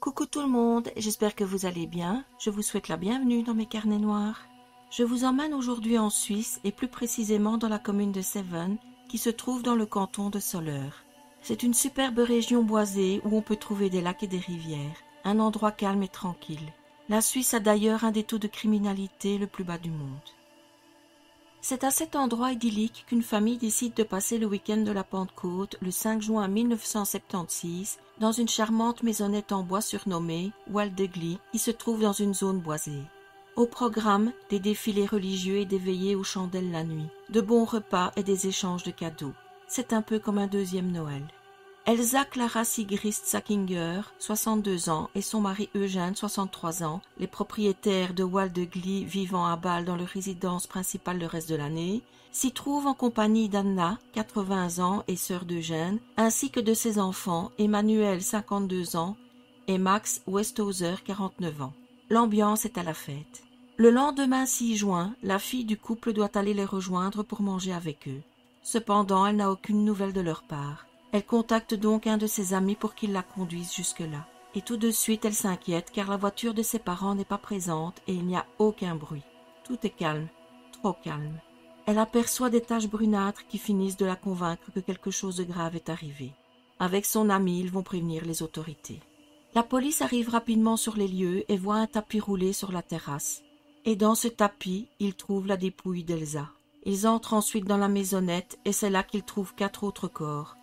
Coucou tout le monde, j'espère que vous allez bien. Je vous souhaite la bienvenue dans mes carnets noirs. Je vous emmène aujourd'hui en Suisse et plus précisément dans la commune de Seven qui se trouve dans le canton de Soleure. C'est une superbe région boisée où on peut trouver des lacs et des rivières, un endroit calme et tranquille. La Suisse a d'ailleurs un des taux de criminalité le plus bas du monde. C'est à cet endroit idyllique qu'une famille décide de passer le week-end de la Pentecôte le 5 juin 1976 dans une charmante maisonnette en bois surnommée Waldegli qui se trouve dans une zone boisée. Au programme, des défilés religieux et des veillées aux chandelles la nuit, de bons repas et des échanges de cadeaux. C'est un peu comme un deuxième Noël. Elsa Clara Sigrist Sackinger, 62 ans, et son mari Eugène, 63 ans, les propriétaires de Waldegli vivant à Bâle dans leur résidence principale le reste de l'année, s'y trouvent en compagnie d'Anna, 80 ans, et sœur d'Eugène, ainsi que de ses enfants, Emmanuel, 52 ans, et Max Westhauser, 49 ans. L'ambiance est à la fête. Le lendemain 6 juin, la fille du couple doit aller les rejoindre pour manger avec eux. Cependant, elle n'a aucune nouvelle de leur part. Elle contacte donc un de ses amis pour qu'il la conduise jusque-là. Et tout de suite, elle s'inquiète car la voiture de ses parents n'est pas présente et il n'y a aucun bruit. Tout est calme, trop calme. Elle aperçoit des taches brunâtres qui finissent de la convaincre que quelque chose de grave est arrivé. Avec son ami, ils vont prévenir les autorités. La police arrive rapidement sur les lieux et voit un tapis roulé sur la terrasse. Et dans ce tapis, ils trouvent la dépouille d'Elsa. Ils entrent ensuite dans la maisonnette et c'est là qu'ils trouvent 4 autres corps.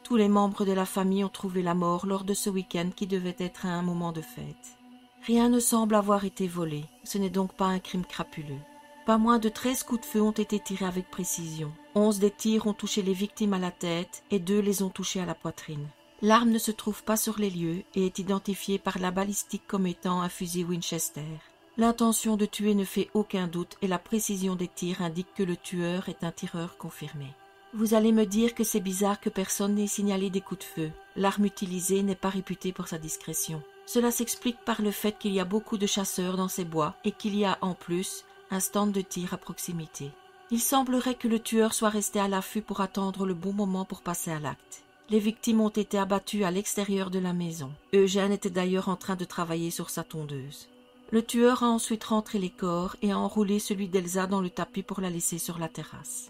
Tous les membres de la famille ont trouvé la mort lors de ce week-end qui devait être un moment de fête. Rien ne semble avoir été volé, ce n'est donc pas un crime crapuleux. Pas moins de 13 coups de feu ont été tirés avec précision. 11 des tirs ont touché les victimes à la tête et 2 les ont touchés à la poitrine. L'arme ne se trouve pas sur les lieux et est identifiée par la balistique comme étant un fusil Winchester. L'intention de tuer ne fait aucun doute et la précision des tirs indique que le tueur est un tireur confirmé. Vous allez me dire que c'est bizarre que personne n'ait signalé des coups de feu. L'arme utilisée n'est pas réputée pour sa discrétion. Cela s'explique par le fait qu'il y a beaucoup de chasseurs dans ces bois et qu'il y a en plus un stand de tir à proximité. Il semblerait que le tueur soit resté à l'affût pour attendre le bon moment pour passer à l'acte. Les victimes ont été abattues à l'extérieur de la maison. Eugène était d'ailleurs en train de travailler sur sa tondeuse. Le tueur a ensuite rentré les corps et a enroulé celui d'Elsa dans le tapis pour la laisser sur la terrasse.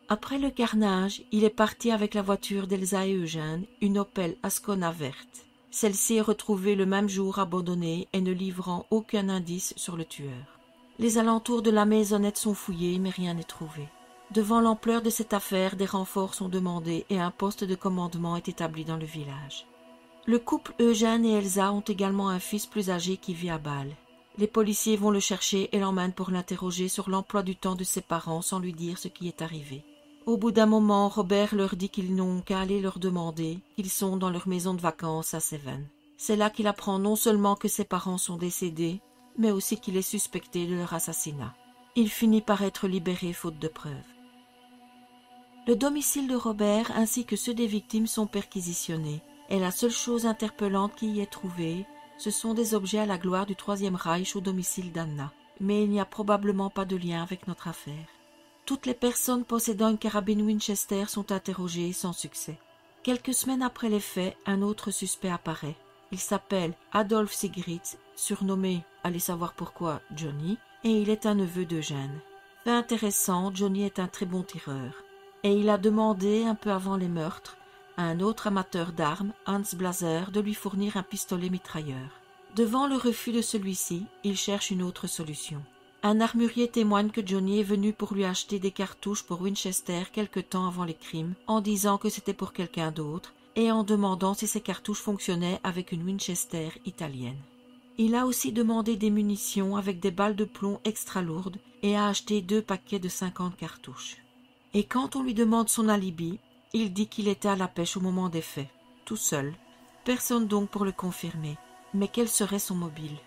Après le carnage, il est parti avec la voiture d'Elsa et Eugène, une Opel Ascona verte. Celle-ci est retrouvée le même jour abandonnée et ne livrant aucun indice sur le tueur. Les alentours de la maisonnette sont fouillés mais rien n'est trouvé. Devant l'ampleur de cette affaire, des renforts sont demandés et un poste de commandement est établi dans le village. Le couple Eugène et Elsa ont également un fils plus âgé qui vit à Bâle. Les policiers vont le chercher et l'emmènent pour l'interroger sur l'emploi du temps de ses parents sans lui dire ce qui est arrivé. Au bout d'un moment, Robert leur dit qu'ils n'ont qu'à aller leur demander qu'ils sont dans leur maison de vacances à Seven. C'est là qu'il apprend non seulement que ses parents sont décédés, mais aussi qu'il est suspecté de leur assassinat. Il finit par être libéré faute de preuves. Le domicile de Robert ainsi que ceux des victimes sont perquisitionnés, et la seule chose interpellante qui y est trouvée, ce sont des objets à la gloire du Troisième Reich au domicile d'Anna. Mais il n'y a probablement pas de lien avec notre affaire. Toutes les personnes possédant une carabine Winchester sont interrogées sans succès. Quelques semaines après les faits, un autre suspect apparaît. Il s'appelle Adolf Sigrid, surnommé, allez savoir pourquoi, Johnny, et il est un neveu d'Eugène. Fait intéressant, Johnny est un très bon tireur. Et il a demandé, un peu avant les meurtres, à un autre amateur d'armes, Hans Blaser, de lui fournir un pistolet mitrailleur. Devant le refus de celui-ci, il cherche une autre solution. Un armurier témoigne que Johnny est venu pour lui acheter des cartouches pour Winchester quelque temps avant les crimes, en disant que c'était pour quelqu'un d'autre, et en demandant si ces cartouches fonctionnaient avec une Winchester italienne. Il a aussi demandé des munitions avec des balles de plomb extra lourdes et a acheté 2 paquets de 50 cartouches. Et quand on lui demande son alibi, il dit qu'il était à la pêche au moment des faits, tout seul. Personne donc pour le confirmer. Mais quel serait son mobile ?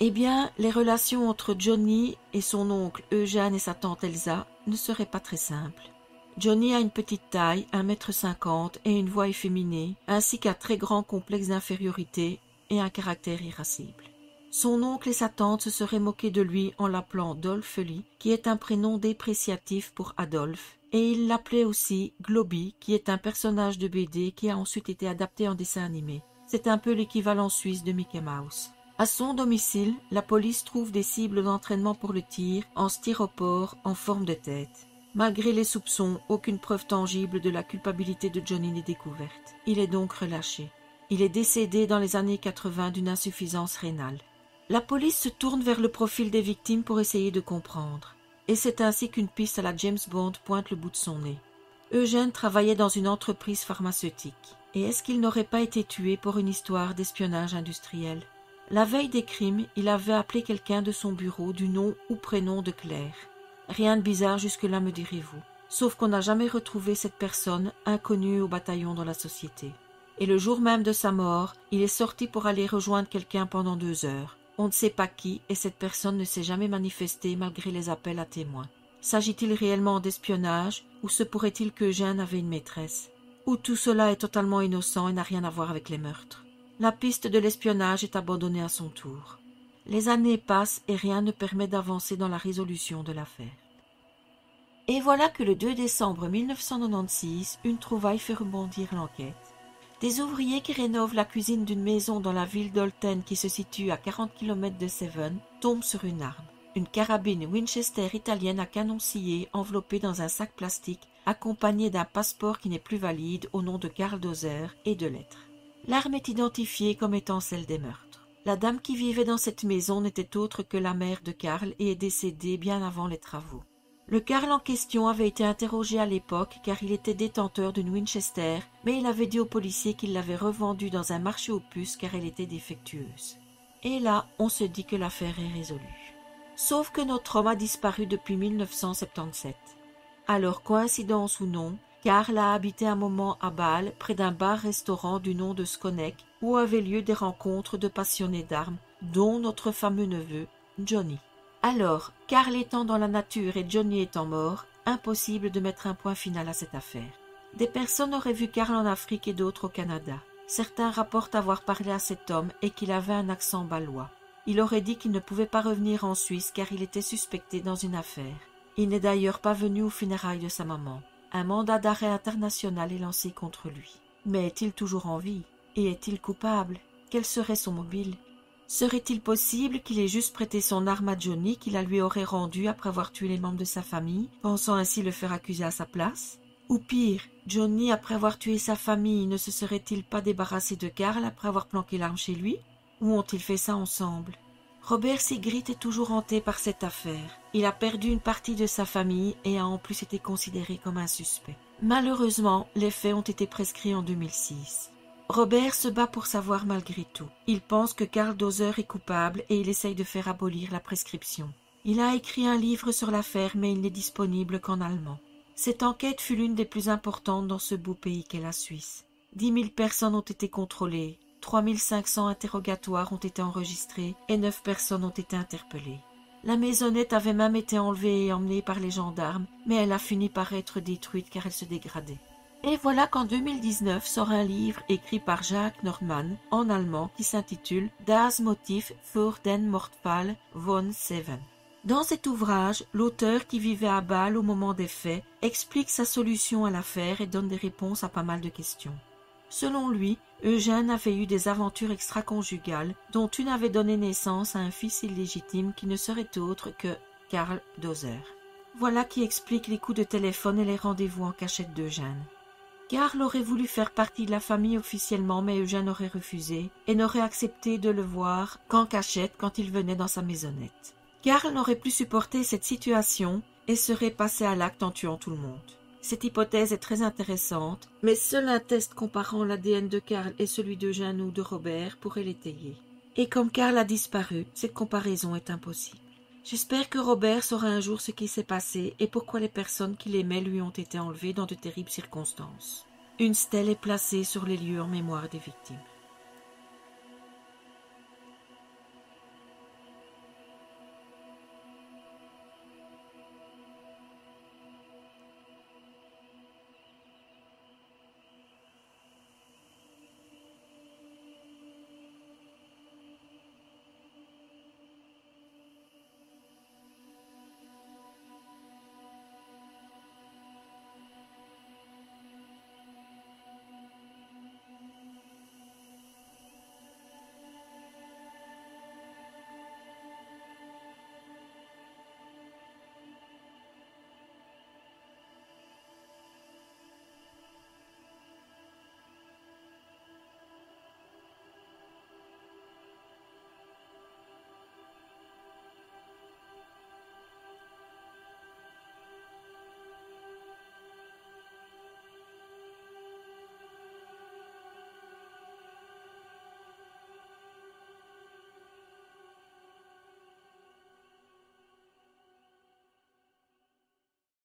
Eh bien, les relations entre Johnny et son oncle Eugène et sa tante Elsa ne seraient pas très simples. Johnny a une petite taille, 1,50 m et une voix efféminée, ainsi qu'un très grand complexe d'infériorité et un caractère irascible. Son oncle et sa tante se seraient moqués de lui en l'appelant Dolphely, qui est un prénom dépréciatif pour Adolphe, et ils l'appelaient aussi Globy, qui est un personnage de BD qui a ensuite été adapté en dessin animé. C'est un peu l'équivalent suisse de Mickey Mouse. À son domicile, la police trouve des cibles d'entraînement pour le tir en styropor en forme de tête. Malgré les soupçons, aucune preuve tangible de la culpabilité de Johnny n'est découverte. Il est donc relâché. Il est décédé dans les années 80 d'une insuffisance rénale. La police se tourne vers le profil des victimes pour essayer de comprendre. Et c'est ainsi qu'une piste à la James Bond pointe le bout de son nez. Eugène travaillait dans une entreprise pharmaceutique. Et est-ce qu'il n'aurait pas été tué pour une histoire d'espionnage industriel ? La veille des crimes, il avait appelé quelqu'un de son bureau du nom ou prénom de Claire. Rien de bizarre jusque-là, me direz-vous. Sauf qu'on n'a jamais retrouvé cette personne inconnue au bataillon dans la société. Et le jour même de sa mort, il est sorti pour aller rejoindre quelqu'un pendant 2 heures. On ne sait pas qui, et cette personne ne s'est jamais manifestée malgré les appels à témoins. S'agit-il réellement d'espionnage, ou se pourrait-il qu'Eugène avait une maîtresse? Ou tout cela est totalement innocent et n'a rien à voir avec les meurtres? La piste de l'espionnage est abandonnée à son tour. Les années passent et rien ne permet d'avancer dans la résolution de l'affaire. Et voilà que le 2 décembre 1996, une trouvaille fait rebondir l'enquête. Des ouvriers qui rénovent la cuisine d'une maison dans la ville d'Olten qui se situe à 40 km de Seven tombent sur une arme. Une carabine Winchester italienne à canon scié enveloppée dans un sac plastique accompagnée d'un passeport qui n'est plus valide au nom de Karl Dozer et de lettres. L'arme est identifiée comme étant celle des meurtres. La dame qui vivait dans cette maison n'était autre que la mère de Karl et est décédée bien avant les travaux. Le Karl en question avait été interrogé à l'époque car il était détenteur d'une Winchester, mais il avait dit aux policiers qu'il l'avait revendue dans un marché aux puces car elle était défectueuse. Et là, on se dit que l'affaire est résolue. Sauf que notre homme a disparu depuis 1977. Alors, coïncidence ou non, Karl a habité un moment à Bâle, près d'un bar-restaurant du nom de Skonek, où avaient lieu des rencontres de passionnés d'armes, dont notre fameux neveu, Johnny. Alors, Karl étant dans la nature et Johnny étant mort, impossible de mettre un point final à cette affaire. Des personnes auraient vu Karl en Afrique et d'autres au Canada. Certains rapportent avoir parlé à cet homme et qu'il avait un accent bâlois. Il aurait dit qu'il ne pouvait pas revenir en Suisse car il était suspecté dans une affaire. Il n'est d'ailleurs pas venu aux funérailles de sa maman. Un mandat d'arrêt international est lancé contre lui. Mais est-il toujours en vie? Et est-il coupable? Quel serait son mobile? Serait-il possible qu'il ait juste prêté son arme à Johnny, qu'il la lui aurait rendue après avoir tué les membres de sa famille, pensant ainsi le faire accuser à sa place? Ou pire, Johnny, après avoir tué sa famille, ne se serait-il pas débarrassé de Karl après avoir planqué l'arme chez lui? Ou ont-ils fait ça ensemble? Robert Sigrid est toujours hanté par cette affaire. Il a perdu une partie de sa famille et a en plus été considéré comme un suspect. Malheureusement, les faits ont été prescrits en 2006. Robert se bat pour savoir malgré tout. Il pense que Karl Dozer est coupable et il essaye de faire abolir la prescription. Il a écrit un livre sur l'affaire mais il n'est disponible qu'en allemand. Cette enquête fut l'une des plus importantes dans ce beau pays qu'est la Suisse. 10 000 personnes ont été contrôlées, 3 500 interrogatoires ont été enregistrés et 9 personnes ont été interpellées. La maisonnette avait même été enlevée et emmenée par les gendarmes, mais elle a fini par être détruite car elle se dégradait. Et voilà qu'en 2019 sort un livre écrit par Jacques Norman en allemand qui s'intitule Das Motiv für den Mordfall von Seven. Dans cet ouvrage, l'auteur qui vivait à Bâle au moment des faits explique sa solution à l'affaire et donne des réponses à pas mal de questions. Selon lui, Eugène avait eu des aventures extra-conjugales dont une avait donné naissance à un fils illégitime qui ne serait autre que Karl Dozer. Voilà qui explique les coups de téléphone et les rendez-vous en cachette d'Eugène. Karl aurait voulu faire partie de la famille officiellement, mais Eugène aurait refusé et n'aurait accepté de le voir qu'en cachette quand il venait dans sa maisonnette. Karl n'aurait plus supporté cette situation et serait passé à l'acte en tuant tout le monde. Cette hypothèse est très intéressante, mais seul un test comparant l'ADN de Karl et celui d'Eugène ou de Robert pourrait l'étayer. Et comme Karl a disparu, cette comparaison est impossible. J'espère que Robert saura un jour ce qui s'est passé et pourquoi les personnes qu'il aimait lui ont été enlevées dans de terribles circonstances. Une stèle est placée sur les lieux en mémoire des victimes.